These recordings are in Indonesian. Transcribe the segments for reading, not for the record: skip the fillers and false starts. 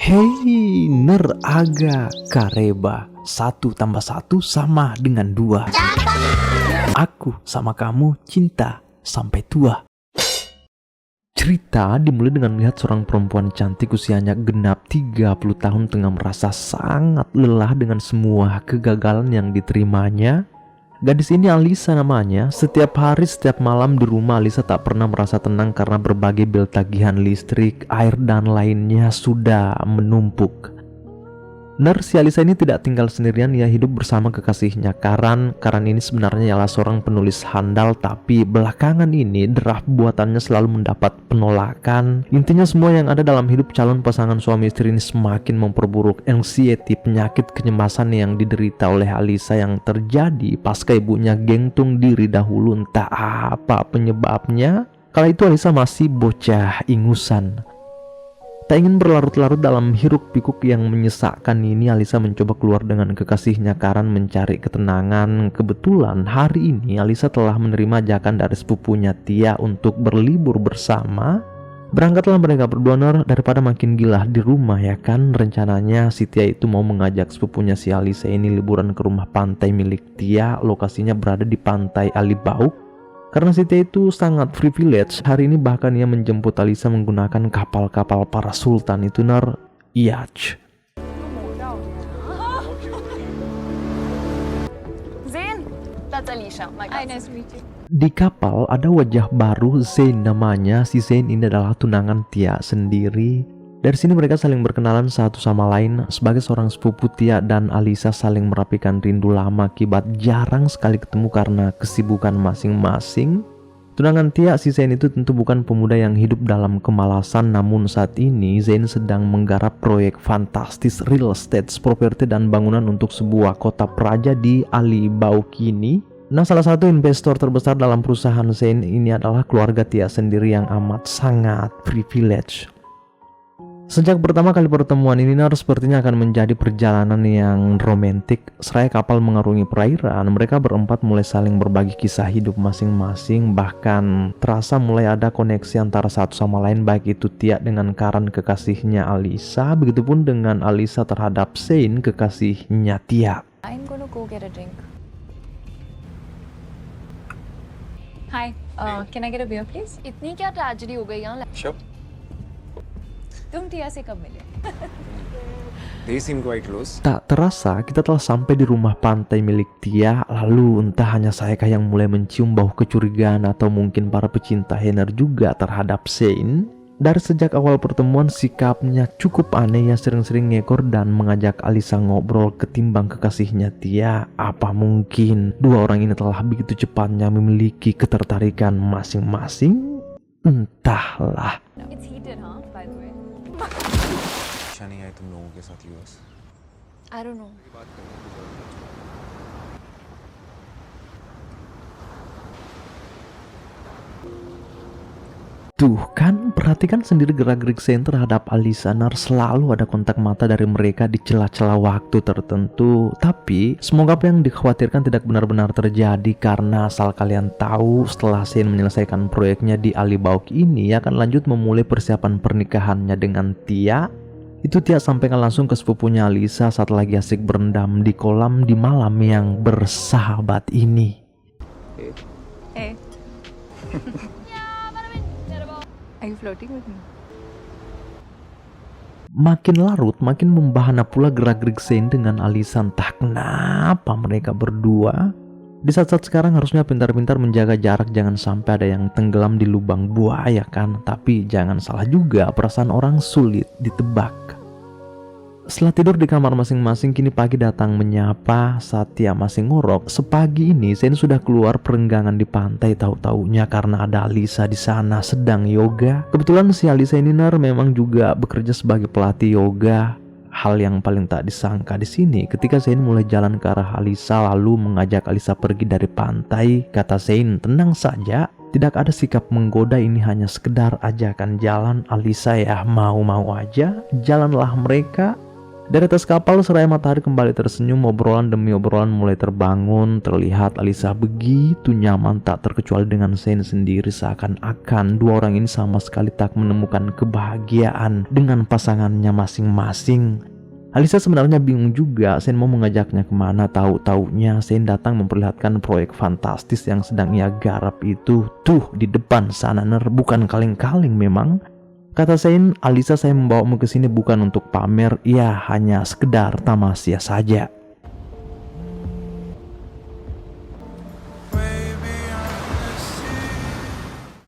Hei, neraga kareba, 1 tambah 1 sama dengan 2. Aku sama kamu cinta sampai tua. Cerita dimulai dengan melihat seorang perempuan cantik usianya genap 30 tahun tengah merasa sangat lelah dengan semua kegagalan yang diterimanya. Gadis ini Alisa namanya. Setiap hari, setiap malam di rumah Alisa tak pernah merasa tenang karena berbagai bil tagihan listrik, air, dan lainnya sudah menumpuk. Si Alisa ini tidak tinggal sendirian, ia hidup bersama kekasihnya Karan. Karan ini sebenarnya ialah seorang penulis handal, tapi belakangan ini draft buatannya selalu mendapat penolakan. Intinya semua yang ada dalam hidup calon pasangan suami istri ini semakin memperburuk. Anxiety, penyakit kecemasan yang diderita oleh Alisa yang terjadi pasca ibunya gengtung diri dahulu, entah apa penyebabnya. Kala itu Alisa masih bocah ingusan. Tak ingin berlarut-larut dalam hiruk-pikuk yang menyesakkan ini, Alisa mencoba keluar dengan kekasihnya Karan mencari ketenangan. Kebetulan hari ini Alisa telah menerima ajakan dari sepupunya Tia untuk berlibur bersama. Berangkatlah mereka berdua, daripada makin gila di rumah ya kan. Rencananya si Tia itu mau mengajak sepupunya si Alisa ini liburan ke rumah pantai milik Tia. Lokasinya berada di pantai Alibauk. Karena si Tia itu sangat privilege, hari ini bahkan ia menjemput Alisa menggunakan kapal-kapal para sultan itu yacht. Di kapal ada wajah baru, Zain namanya. Si Zain ini adalah tunangan Tia sendiri. Dari sini mereka saling berkenalan satu sama lain. Sebagai seorang sepupu, Tia dan Alisa saling merapikan rindu lama akibat jarang sekali ketemu karena kesibukan masing-masing. Tunangan Tia, si Zain itu tentu bukan pemuda yang hidup dalam kemalasan, namun saat ini Zain sedang menggarap proyek fantastis real estate, properti dan bangunan untuk sebuah kota praja di Alibauk ini. Nah, salah satu investor terbesar dalam perusahaan Zain ini adalah keluarga Tia sendiri yang amat sangat privilege. Sejak pertama kali pertemuan ini, sepertinya akan menjadi perjalanan yang romantik. Seraya kapal mengarungi perairan, mereka berempat mulai saling berbagi kisah hidup masing-masing. Bahkan terasa mulai ada koneksi antara satu sama lain, baik itu Tia dengan Karan kekasihnya Alisa, begitupun dengan Alisa terhadap Zain kekasihnya Tia. I'm gonna go get a drink. Hi, can I get a beer please? इतनी क्या ट्रेजेडी हो गई यहाँ? Sure. तुम टिया से कब मिले? They seem quite close. Tak terasa kita telah sampai di rumah pantai milik Tia. Lalu entah hanya sayakah yang mulai mencium bau kecurigaan atau mungkin para pecinta Henner juga terhadap Zain. Dari sejak awal pertemuan sikapnya cukup aneh, ya sering-sering ngekor dan mengajak Alisa ngobrol ketimbang kekasihnya Tia. Apa mungkin dua orang ini telah begitu cepatnya memiliki ketertarikan masing-masing? Entahlah. It's heated, huh? By the way. Shani आए तुम लोगों के साथ US. I don't know. Tuh kan, perhatikan sendiri gerak-gerik Zain terhadap Alisa. Selalu ada kontak mata dari mereka di celah-celah waktu tertentu. Tapi semoga apa yang dikhawatirkan tidak benar-benar terjadi, karena asal kalian tahu, setelah Zain menyelesaikan proyeknya di Alibauk ini, akan lanjut memulai persiapan pernikahannya dengan Tia. Itu Tia sampaikan langsung ke sepupunya Alisa saat lagi asik berendam di kolam di malam yang bersahabat ini. Hey. Are you flirting with me? Makin larut, makin membahana pula gerak-gerik Zain dengan Alisa. Entah kenapa mereka berdua di saat-saat sekarang harusnya pintar-pintar menjaga jarak, jangan sampai ada yang tenggelam di lubang buaya kan. Tapi jangan salah juga, perasaan orang sulit ditebak. Setelah tidur di kamar masing-masing, kini pagi datang menyapa. Saat Tia masih ngorok, sepagi ini Zain sudah keluar perenggangan di pantai. Tahu-taunya karena ada Alisa di sana sedang yoga. Kebetulan si Alisa ini memang juga bekerja sebagai pelatih yoga. Hal yang paling tak disangka di sini, ketika Zain mulai jalan ke arah Alisa lalu mengajak Alisa pergi dari pantai, kata Zain, tenang saja. Tidak ada sikap menggoda, ini hanya sekedar ajakan jalan. Alisa ya mau-mau aja, jalanlah mereka. Dari atas kapal seraya matahari kembali tersenyum, obrolan demi obrolan mulai terbangun. Terlihat Alisa begitu nyaman tak terkecuali dengan Shane sendiri, seakan-akan dua orang ini sama sekali tak menemukan kebahagiaan dengan pasangannya masing-masing. Alisa sebenarnya bingung juga Shane mau mengajaknya kemana. Tahu-taunya Shane datang memperlihatkan proyek fantastis yang sedang ia garap itu. Tuh di depan sana bukan kaleng-kaleng memang. Kata Shane, Alisa, saya membawamu ke sini bukan untuk pamer, ya hanya sekedar tamasya saja.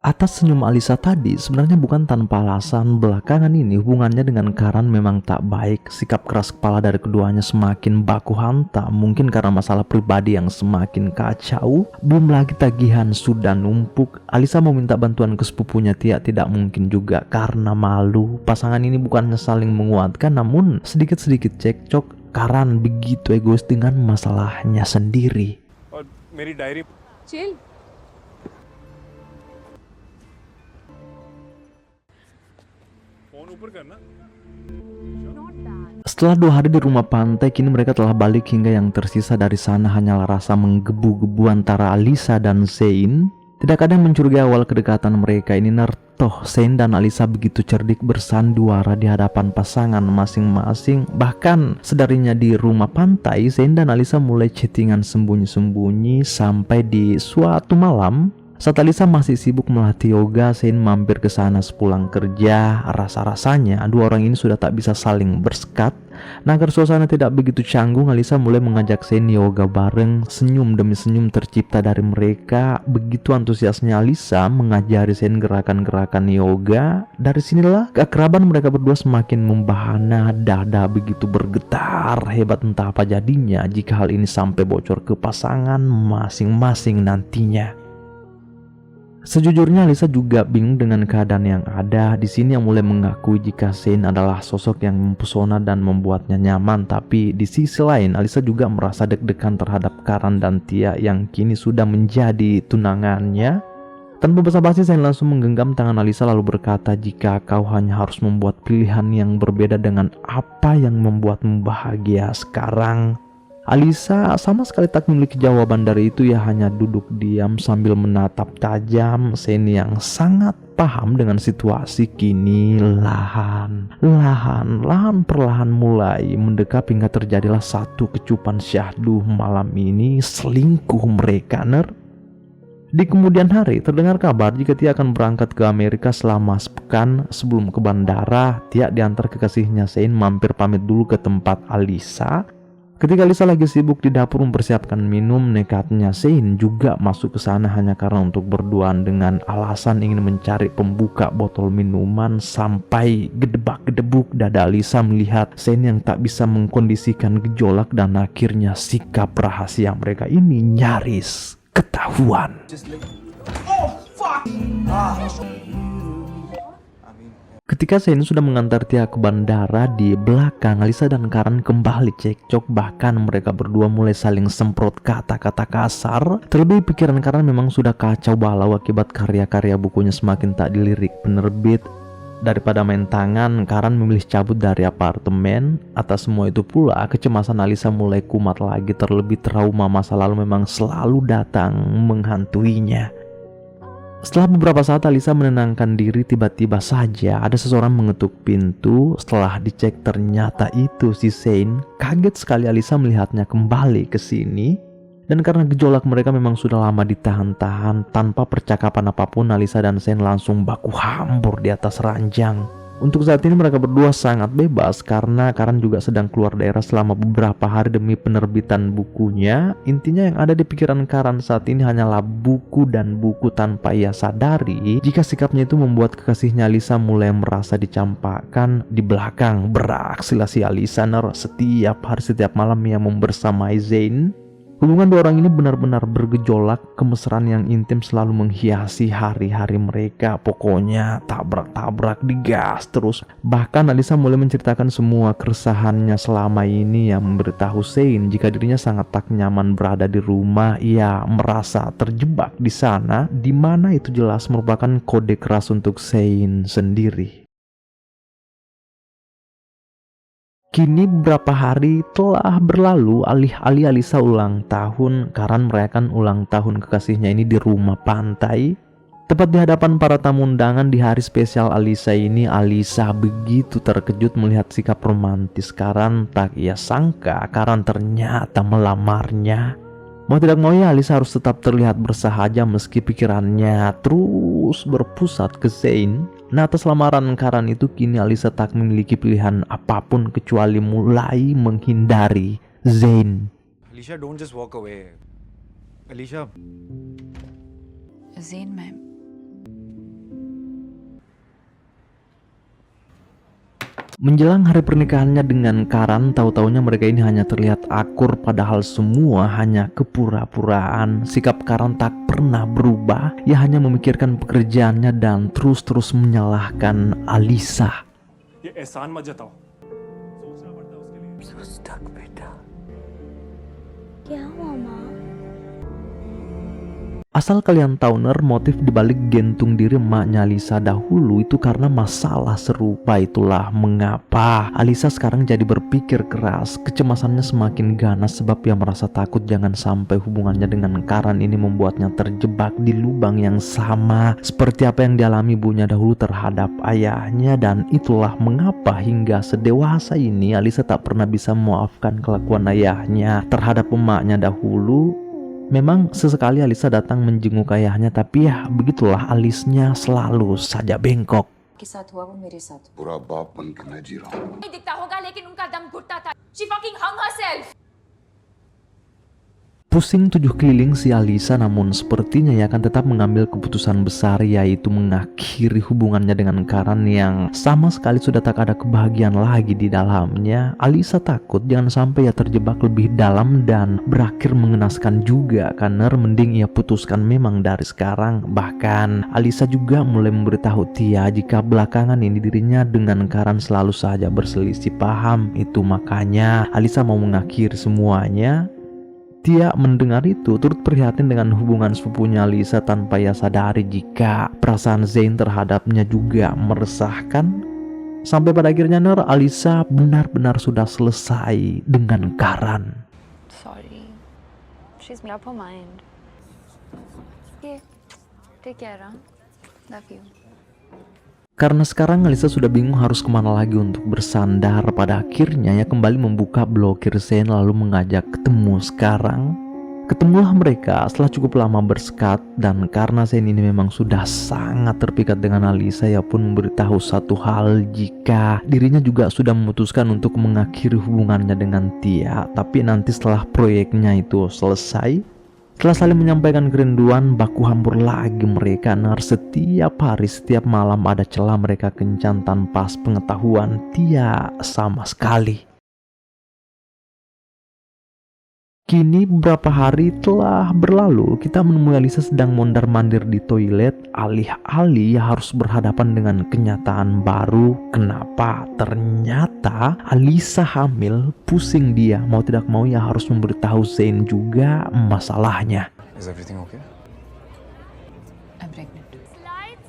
Atas senyum Alisa tadi sebenarnya bukan tanpa alasan. Belakangan ini hubungannya dengan Karan memang tak baik. Sikap keras kepala dari keduanya semakin baku hantam. Mungkin karena masalah pribadi yang semakin kacau. Belum lagi tagihan sudah numpuk. Alisa mau minta bantuan ke sepupunya Tia tidak mungkin juga karena malu. Pasangan ini bukannya saling menguatkan, namun sedikit-sedikit cekcok. Karan begitu egois dengan masalahnya sendiri. और मेरी diary Chill. Phone ऊपर करना. Setelah 2 hari di rumah pantai, kini mereka telah balik hingga yang tersisa dari sana hanyalah rasa menggebu-gebu antara Alisa dan Shane. Tidak ada yang mencurigai awal kedekatan mereka ini. Toh Shane dan Alisa begitu cerdik bersandiwara di hadapan pasangan masing-masing. Bahkan sedarinya di rumah pantai, Shane dan Alisa mulai chattingan sembunyi-sembunyi sampai di suatu malam. Saat Alisa masih sibuk melatih yoga, Shane mampir ke sana sepulang kerja. Rasa-rasanya dua orang ini sudah tak bisa saling bersekat. Nah, agar suasana tidak begitu canggung, Alisa mulai mengajak Shane yoga bareng. Senyum demi senyum tercipta dari mereka. Begitu antusiasnya Alisa mengajari Shane gerakan-gerakan yoga. Dari sinilah keakraban mereka berdua semakin membahana. Dada begitu bergetar. Hebat entah apa jadinya jika hal ini sampai bocor ke pasangan masing-masing nantinya. Sejujurnya Alisa juga bingung dengan keadaan yang ada. Di sini yang mulai mengakui jika Shane adalah sosok yang mempesona dan membuatnya nyaman. Tapi di sisi lain Alisa juga merasa deg-degan terhadap Karan dan Tia yang kini sudah menjadi tunangannya. Tanpa basa-basi Shane langsung menggenggam tangan Alisa lalu berkata, jika kau hanya harus membuat pilihan yang berbeda dengan apa yang membuatmu bahagia sekarang. Alisa sama sekali tak memiliki jawaban dari itu, ia hanya duduk diam sambil menatap tajam Shane yang sangat paham dengan situasi kini. Lahan perlahan mulai mendekap hingga terjadilah satu kecupan syahdu. Malam ini selingkuh mereka. Di kemudian hari terdengar kabar jika Tia akan berangkat ke Amerika selama sepekan. Sebelum ke bandara, Tia diantar kekasihnya Shane mampir pamit dulu ke tempat Alisa. Ketika Alisa lagi sibuk di dapur mempersiapkan minum, nekatnya Shane juga masuk ke sana hanya karena untuk berduaan dengan alasan ingin mencari pembuka botol minuman. Sampai gedebak-gedebuk dada Alisa melihat Shane yang tak bisa mengkondisikan gejolak dan akhirnya sikap rahasia mereka ini nyaris ketahuan. Ketika Shane sudah mengantar Tia ke bandara, di belakang Alisa dan Karan kembali cekcok. Bahkan mereka berdua mulai saling semprot kata-kata kasar. Terlebih pikiran Karan memang sudah kacau balau akibat karya-karya bukunya semakin tak dilirik penerbit. Daripada main tangan, Karan memilih cabut dari apartemen. Atas semua itu pula, kecemasan Alisa mulai kumat lagi. Terlebih trauma masa lalu memang selalu datang menghantuinya. Setelah beberapa saat Alisa menenangkan diri, tiba-tiba saja ada seseorang mengetuk pintu. Setelah dicek ternyata itu si Shane. Kaget sekali Alisa melihatnya kembali ke sini. Dan karena gejolak mereka memang sudah lama ditahan-tahan, tanpa percakapan apapun Alisa dan Shane langsung baku hambur di atas ranjang. Untuk saat ini mereka berdua sangat bebas karena Karan juga sedang keluar daerah selama beberapa hari demi penerbitan bukunya. Intinya yang ada di pikiran Karan saat ini hanyalah buku dan buku, tanpa ia sadari jika sikapnya itu membuat kekasihnya Alisa mulai merasa dicampakkan. Di belakang beraksilah si Alisa. Setiap hari setiap malam ia membersamai Shane. Hubungan dua orang ini benar-benar bergejolak. Kemesraan yang intim selalu menghiasi hari-hari mereka. Pokoknya tabrak-tabrak, digas terus. Bahkan Alisa mulai menceritakan semua keresahannya selama ini, yang memberitahu Shane jika dirinya sangat tak nyaman berada di rumah. Ia merasa terjebak di sana, di mana itu jelas merupakan kode keras untuk Shane sendiri. Kini beberapa hari telah berlalu, alih-alih Alisa ulang tahun, Karan merayakan ulang tahun kekasihnya ini di rumah pantai. Tepat di hadapan para tamu undangan di hari spesial Alisa ini, Alisa begitu terkejut melihat sikap romantis Karan. Tak ia sangka Karan ternyata melamarnya. Mau tidak mau ya, Alisa harus tetap terlihat bersahaja meski pikirannya terus berpusat ke Zain. Nah, atas lamaran Karan itu kini Alisa tak memiliki pilihan apapun kecuali mulai menghindari Zain. Alicia, don't just walk away. Alicia. Zain, मैं Menjelang hari pernikahannya dengan Karan, tahu-taunya mereka ini hanya terlihat akur padahal semua hanya kepura-puraan. Sikap Karan tak pernah berubah, ia hanya memikirkan pekerjaannya dan terus-terus menyalahkan Alisa. ये एहसान मत जताओ सोचना पड़ता है उसके लिए क्या हुआ माँ? Asal kalian tahu Ner, motif dibalik gantung diri emaknya Alisa dahulu itu karena masalah serupa. Itulah mengapa Alisa sekarang jadi berpikir keras. Kecemasannya semakin ganas sebab ia merasa takut jangan sampai hubungannya dengan Karan ini membuatnya terjebak di lubang yang sama seperti apa yang dialami ibunya dahulu terhadap ayahnya. Dan itulah mengapa hingga sedewasa ini Alisa tak pernah bisa memaafkan kelakuan ayahnya terhadap emaknya dahulu. Memang sesekali Alisa datang menjenguk ayahnya, tapi ya begitulah alisnya selalu saja bengkok. के साथ हुआ वो मेरे साथ बुरा बाप बनकर मैं जी रहा हूँ। नहीं दिखता होगा लेकिन उनका दम घुटता था. She fucking hung herself. Pusing 7 keliling si Alisa, namun sepertinya ia akan tetap mengambil keputusan besar, yaitu mengakhiri hubungannya dengan Karan yang sama sekali sudah tak ada kebahagiaan lagi di dalamnya. Alisa takut jangan sampai ia terjebak lebih dalam dan berakhir mengenaskan juga, karena mending ia putuskan memang dari sekarang. Bahkan Alisa juga mulai memberitahu Tia jika belakangan ini dirinya dengan Karan selalu saja berselisih paham. Itu makanya Alisa mau mengakhiri semuanya. Tia mendengar itu turut prihatin dengan hubungan sepupunya Alisa tanpa ia sadari jika perasaan Zain terhadapnya juga meresahkan. Sampai pada akhirnya Ner, Alisa benar-benar sudah selesai dengan Karan. Sorry. She's made up her mind. Okay. Take care, huh? Love you. Karena sekarang Alisa sudah bingung harus kemana lagi untuk bersandar. Pada akhirnya ia kembali membuka blokir Zain lalu mengajak ketemu sekarang. Ketemulah mereka setelah cukup lama bersekat, dan karena Zain ini memang sudah sangat terpikat dengan Alisa, ia pun memberitahu satu hal jika dirinya juga sudah memutuskan untuk mengakhiri hubungannya dengan Tia. Tapi nanti setelah proyeknya itu selesai. Setelah saling menyampaikan kerinduan, baku hampur lagi mereka. Nar, setiap hari, setiap malam ada celah mereka kencan tanpa pengetahuan Tia sama sekali. Kini beberapa hari telah berlalu, kita menemui Alisa sedang mondar-mandir di toilet. Alih-alih ia harus berhadapan dengan kenyataan baru. Kenapa? Ternyata Alisa hamil. Pusing dia, mau tidak mau ia harus memberitahu Zain juga masalahnya. Is everything okay? I'm pregnant. Slides.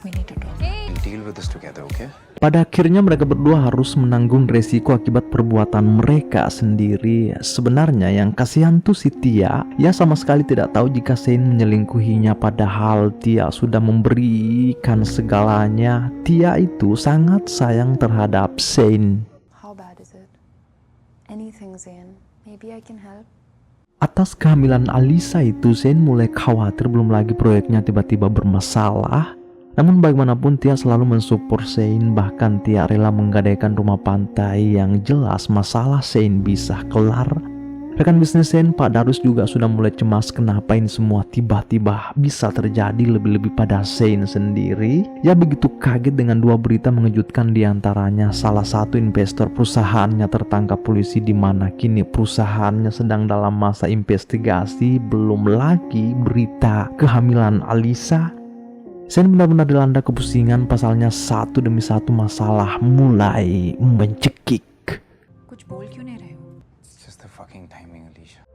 We need to talk. We'll deal with this together, okay? Pada akhirnya mereka berdua harus menanggung resiko akibat perbuatan mereka sendiri. Sebenarnya yang kasihan tuh si Tia. Ia sama sekali tidak tahu jika Zain menyelingkuhinya, padahal Tia sudah memberikan segalanya. Tia itu sangat sayang terhadap Zain. How bad is it? Anything, Zain. Maybe I can help. Atas kehamilan Alisa itu, Zain mulai khawatir belum lagi proyeknya tiba-tiba bermasalah. Namun bagaimanapun Tia selalu mensupport Zain, bahkan Tia rela menggadaikan rumah pantai yang jelas masalah Zain bisa kelar. Rekan bisnis Zain, Pak Darus juga sudah mulai cemas kenapa ini semua tiba-tiba bisa terjadi, lebih-lebih pada Zain sendiri. Ya begitu kaget dengan dua berita mengejutkan diantaranya. Salah satu investor perusahaannya tertangkap polisi, di mana kini perusahaannya sedang dalam masa investigasi. Belum lagi berita kehamilan Alisa. Zain benar-benar dilanda kepusingan, pasalnya satu demi satu masalah mulai mencekik. कुछ बोल क्यों नहीं रहे हो? It's just the fucking timing, Alicia.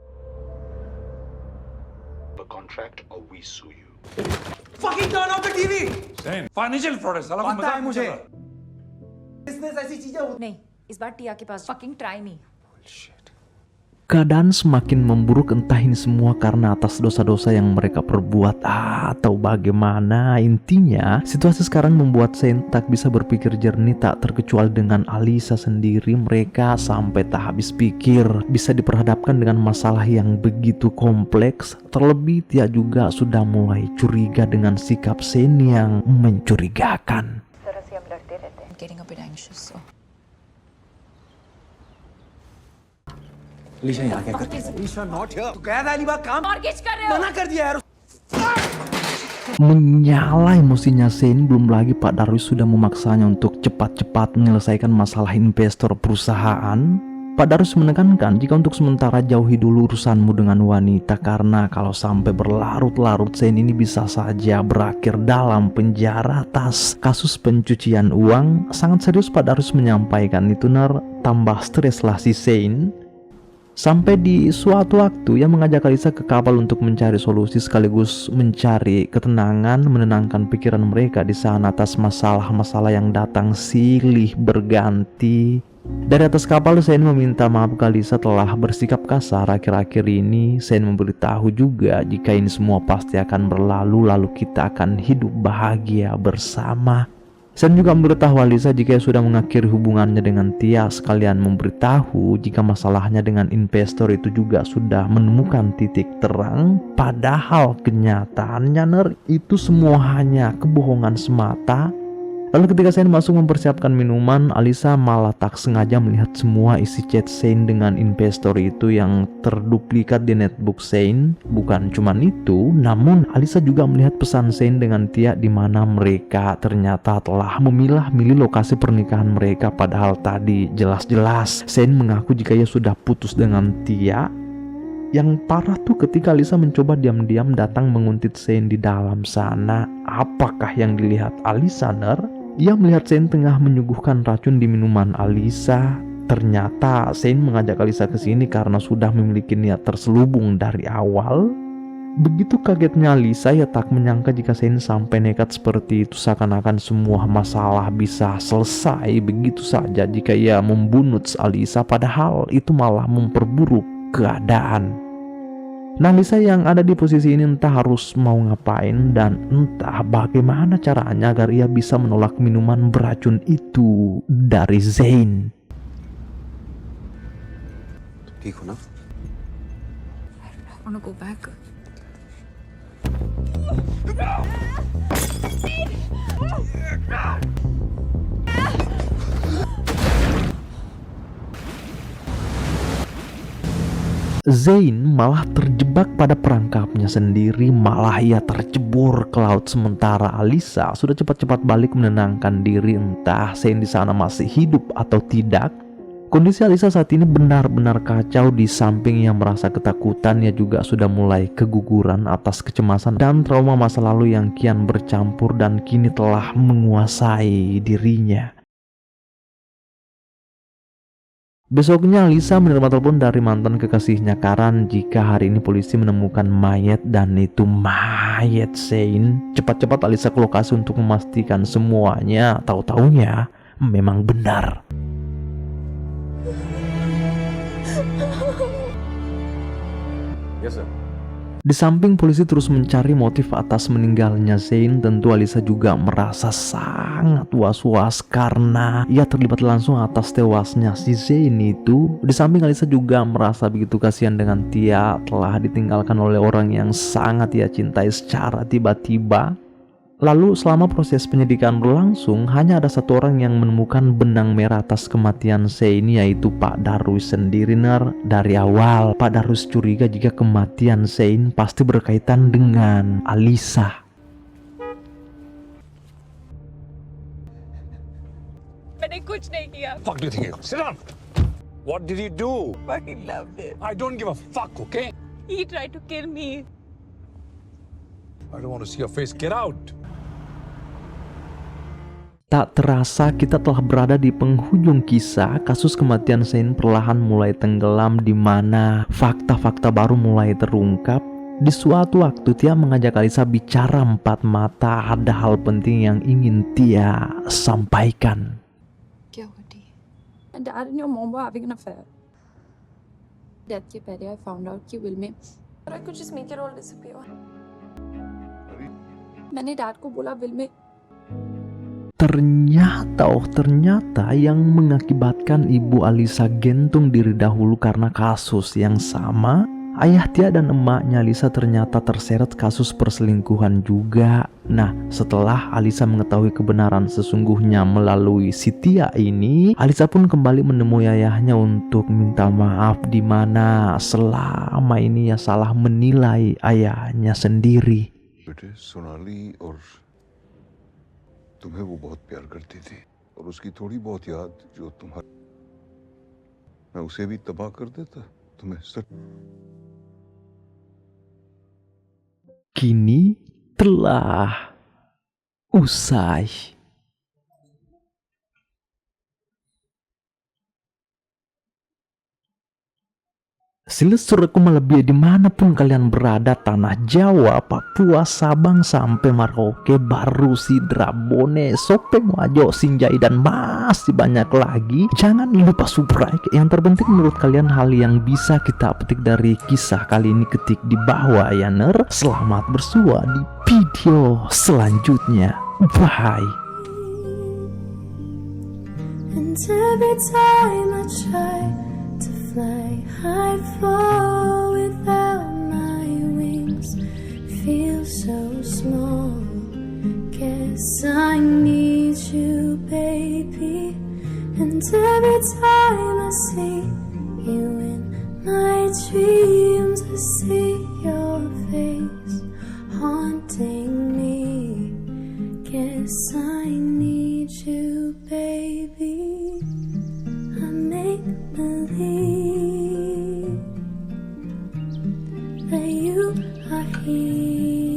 The contract or we sue you. Fucking turn off the TV! Zain, financial fraud है साला, कोई पता है मजाक नहीं मुझे। कर रहा। नहीं, इस बार टिया के पास fucking try me. Keadaan semakin memburuk, entah ini semua karena atas dosa-dosa yang mereka perbuat atau bagaimana. Intinya, situasi sekarang membuat Shane tak bisa berpikir jernih, tak terkecuali dengan Alisa sendiri. Mereka sampai tak habis pikir, bisa diperhadapkan dengan masalah yang begitu kompleks. Terlebih Tia juga sudah mulai curiga dengan sikap Shane yang mencurigakan. I'm getting a bit anxious, so. Alicia यहाँ क्या करती है? Alicia not here. तो गया था अली बाग काम? Mortgage कर रहे हो? मना कर दिया यार. Menyala emosinya Shane, belum lagi Pak Darwis sudah memaksanya untuk cepat-cepat menyelesaikan masalah investor perusahaan. Pak Darwis menekankan jika untuk sementara jauhi dulu urusanmu dengan wanita, karena kalau sampai berlarut-larut Shane ini bisa saja berakhir dalam penjara atas kasus pencucian uang. Sangat serius Pak Darwis menyampaikan itu, tambah streslah si Shane. Sampai di suatu waktu ia mengajak Alisa ke kapal untuk mencari solusi sekaligus mencari ketenangan, menenangkan pikiran mereka di sana atas masalah-masalah yang datang silih berganti. Dari atas kapal Shane meminta maaf ke Alisa telah bersikap kasar akhir-akhir ini. Shane memberitahu juga jika ini semua pasti akan berlalu, lalu kita akan hidup bahagia bersama. Shane juga memberitahu Alisa jika ia sudah mengakhiri hubungannya dengan Tia, sekalian memberitahu jika masalahnya dengan investor itu juga sudah menemukan titik terang. Padahal kenyataannya itu semua hanya kebohongan semata. Lalu ketika Shane masuk mempersiapkan minuman, Alisa malah tak sengaja melihat semua isi chat Shane dengan investor itu yang terduplikat di netbook Shane. Bukan cuma itu, namun Alisa juga melihat pesan Shane dengan Tia di mana mereka ternyata telah memilah-milih lokasi pernikahan mereka, padahal tadi jelas-jelas Shane mengaku jika ia sudah putus dengan Tia. Yang parah tuh ketika Alisa mencoba diam-diam datang menguntit Shane di dalam sana. Apakah yang dilihat Alisa, Ia melihat Shane tengah menyuguhkan racun di minuman Alisa. Ternyata Shane mengajak Alisa ke sini karena sudah memiliki niat terselubung dari awal. Begitu kagetnya Alisa, ia tak menyangka jika Shane sampai nekat seperti itu, seakan-akan semua masalah bisa selesai begitu saja jika ia membunuh Alisa, padahal itu malah memperburuk keadaan. Nah, Alisa yang ada di posisi ini entah harus mau ngapain dan entah bagaimana caranya agar ia bisa menolak minuman beracun itu dari Zain. ठीक हो ना? I wanna go back. Zain malah terjebak pada perangkapnya sendiri, malah ia tercebur ke laut, sementara Alisa sudah cepat-cepat balik menenangkan diri, entah Zain di sana masih hidup atau tidak. Kondisi Alisa saat ini benar-benar kacau. Di samping ia merasa ketakutan, ia juga sudah mulai keguguran atas kecemasan dan trauma masa lalu yang kian bercampur dan kini telah menguasai dirinya. Besoknya Alisa menerima telepon dari mantan kekasihnya Karan jika hari ini polisi menemukan mayat dan itu mayat Zain. Cepat-cepat Alisa ke lokasi untuk memastikan semuanya. Tahu-taunya memang benar. Yes, sir. Di samping polisi terus mencari motif atas meninggalnya Zain, tentu Alisa juga merasa sangat was-was karena ia terlibat langsung atas tewasnya si Zain itu. Di samping Alisa juga merasa begitu kasihan dengan Tia, telah ditinggalkan oleh orang yang sangat ia cintai secara tiba-tiba. Lalu selama proses penyidikan berlangsung, hanya ada satu orang yang menemukan benang merah atas kematian Zain, yaitu Pak Darwis sendiri. Dari awal Pak Darwis curiga jika kematian Zain pasti berkaitan dengan Alisa. मैंने कुछ नहीं किया. Fuck do you think? Sit down. What did he do? I loved it. I don't give a fuck, okay? He tried to kill me. I don't want to see your face. Get out. Tak terasa kita telah berada di penghujung kisah. Kasus kematian Zain perlahan mulai tenggelam, di mana fakta-fakta baru mulai terungkap. Di suatu waktu Tia mengajak Alisa bicara empat mata. Ada hal penting yang ingin Tia sampaikan. क्या And dad and your mom were having an affair. Death के पहले I found out कि Will में और I could just make it all disappear. मैंने dad को बोला Will में Ternyata yang mengakibatkan ibu Alisa gantung diri dahulu karena kasus yang sama, ayah Tia dan emaknya Alisa ternyata terseret kasus perselingkuhan juga. Nah, setelah Alisa mengetahui kebenaran sesungguhnya melalui si Tia ini, Alisa pun kembali menemui ayahnya untuk minta maaf di mana selama ini ia salah menilai ayahnya sendiri. बेटे सोनाली और तुम्हें वो बहुत प्यार करती थी और उसकी थोड़ी बहुत याद जो तुम्हारी मैं उसे भी तबाह कर देता तुम्हें सच Kini telah usai. Silaturahmi melebihi dimanapun kalian berada, tanah Jawa, Papua, Sabang sampai Merauke, Baru, Sidra, Bone, Sopeng, Wajo, Sinjai dan masih banyak lagi. Jangan lupa subscribe. Yang terpenting menurut kalian hal yang bisa kita petik dari kisah kali ini, ketik di bawah ya ner. Selamat bersua di video selanjutnya. Bye. And every time I try to fly, I fall without my wings. Feel so small. Guess I need you, baby. And every time I see you in my dreams, I see your face haunting me. Guess I need you, baby. I make believe that you are here.